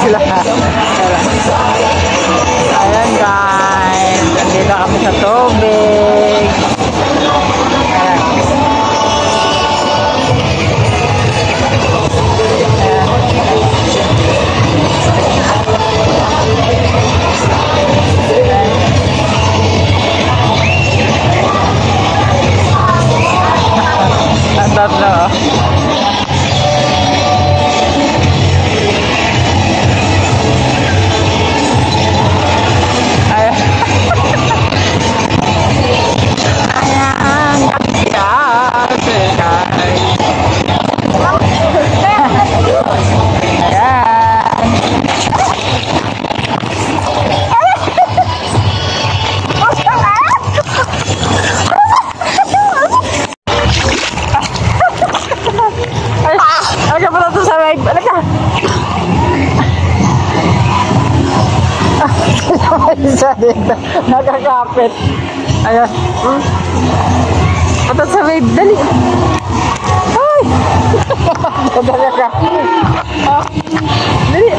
sila. Ayan guys, nandito kami sa tubig. Ayan. Ang tatlo. Isa dito, nakakapit. Ayan. Patat sa wave, dali. Ay! Dali ka. Dali.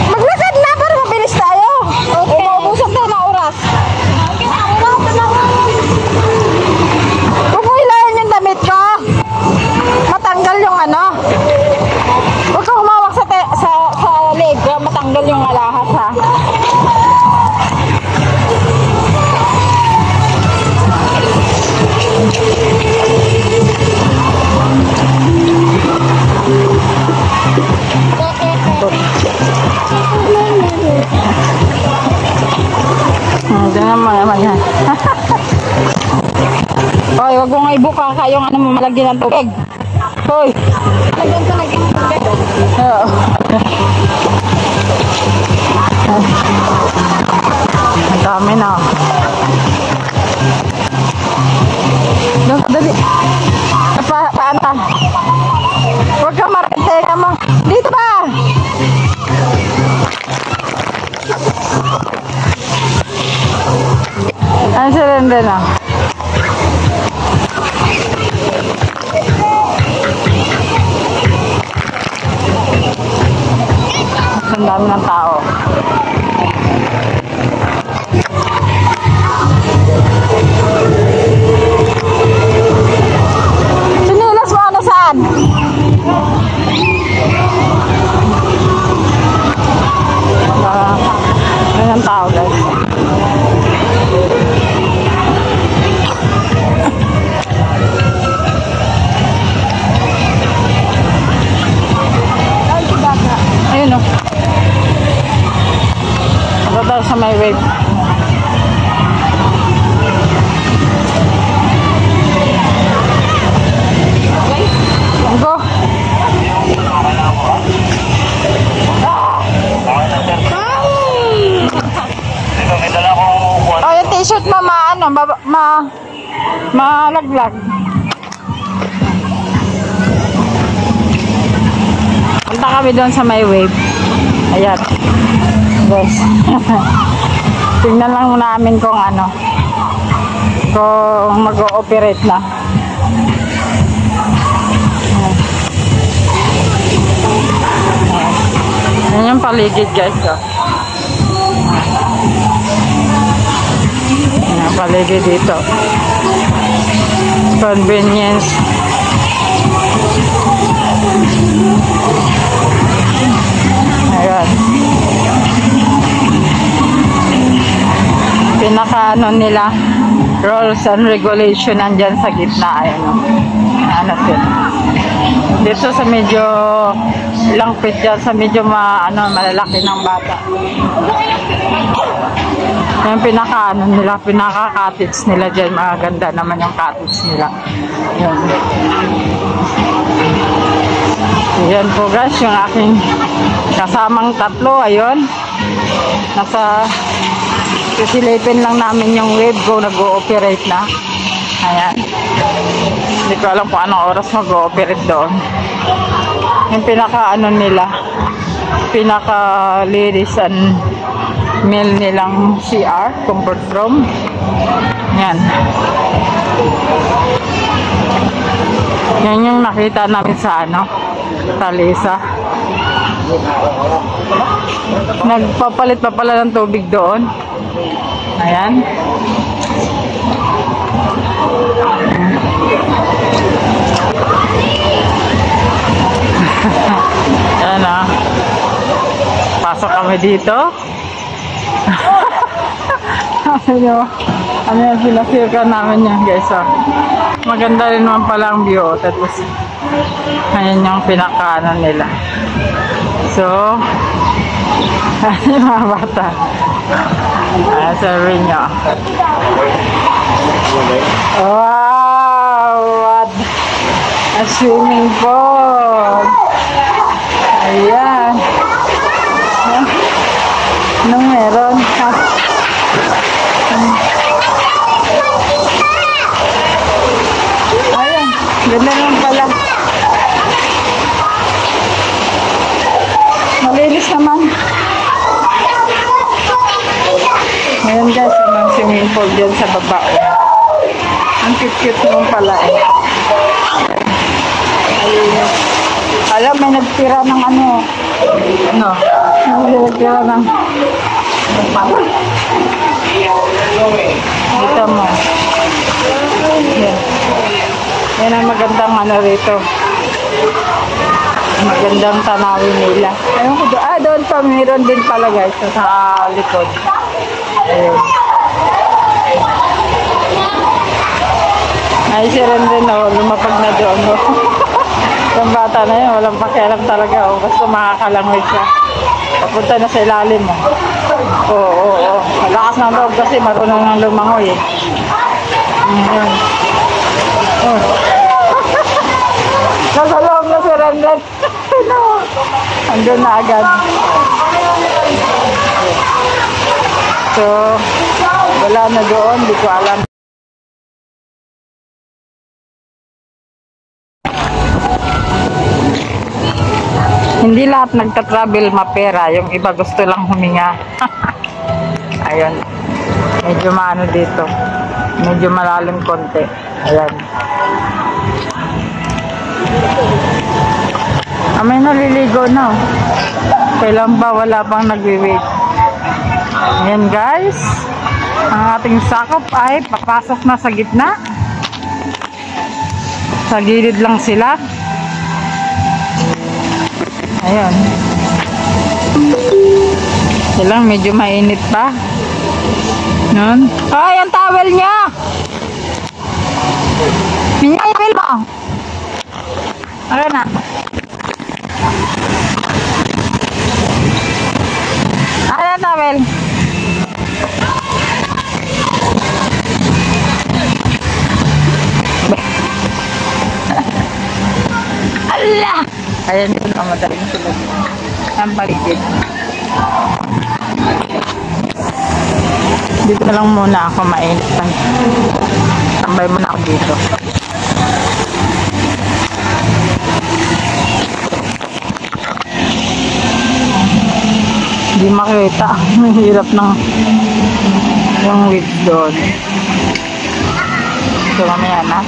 Maglakad na para mabilis tayo. Okay. Umaubusan tayo na oras. Huwag mo hilayan yung damit ko. Matanggal yung ano. Huwag ka humawak sa leg ko. Matanggal yung alahas ha. Ganyan mo naman yan. Hoy, wag mo nga ibuka kayong ano mo malagyan ng tubig. Hoy. Lagyan ka lagyan ng tubig. Oo. Ang dami na. Dali. Paanta. Huwag ka marante ka mo. Dito ba? Ang sirende na. Ang dami ng tao. Sinilas mo ano saan? Ang tao guys. Ayun o. Ako tayo sa may wave. Go. Oh, yung t-shirt mo malaglag. Punta kami doon sa may wave. Ayan. Guys. Tingnan lang namin kung ano. Kung mag-ooperate na. Ayan yung paligid guys. Oh. Ayan paligid dito. Convenience. Ayan. Pinaka-ano nila, rules and regulation nandyan sa gitna. Ayan o. Ano sila. Dito sa medyo langpit dyan, sa medyo malalaki ng bata. Yung pinaka-ano nila, pinaka-cottage nila dyan. Maganda naman yung cottage nila. Ayan. Ayan po guys, yung aking kasamang tatlo, ayun. Sisilipin lang namin yung wave go, nag-ooperate na. Ayan. Hindi ko alam kung anong oras mag-ooperate doon. Yung pinaka-ano nila, pinaka-ladies and male nilang CR, comfort room. Ayan. Yan yung nakita namin sa Talisa. Nagpapalit pa pala ng tubig doon. Ayan. Ayan ah. Pasok kami dito. Ano yung pinasirka namin yan guys. So, maganda rin naman pala ang view. Tapos, ayan yung pinakaanan nila. So, ayan yung mga bata. Ayan, sabi nyo. Wow! What a swimming pool! Ayan. Anong meron? Ayan, ganda naman pala. Malinis naman. Ayan guys, ang swimming pool dyan sa baba. Ang cute-cute naman pala eh. Ayun. Alam, may nagtira ng ano. Ano? May nagtira ng dito mo. Yan. Yan ang magandang ano rito. Magandang tanawin nila. Ayun ko doon. Doon pa. Meron din pala guys. Sa likod. Ayun. Ay, si Ren lumapag na doon. Yung bata na yun, walang pakialam talaga. Basta makakalangoy siya. Papunta na sa ilalim mo. Oo. Malakas ng loob kasi marunong nang lumangoy eh. Ayan. Oh. Nasa loob na si Renlet. Andun na agad. So, wala na doon. Di ko alam. Hindi lahat nagta-travel mapera. Yung iba gusto lang huminga. Ayan. Medyo maano dito. Medyo malalim konti. Ayan. May naliligo na. Kailan ba wala pang nagwi-wait? Ayan guys. Ang ating sakop ay papasok na sa gitna. Sa gilid lang sila. Ayan. Silang medyo mainit pa. Nun. Ay, ang towel niya! Minyaipil mo! Ano na? Ano ang towel? Allah! Ayan yun ang madaling tulog. Ang paligid. Dito lang muna ako mainit. Tambay muna ako dito. Hindi makita. Mahirap ng yung width doon. So mamaya na.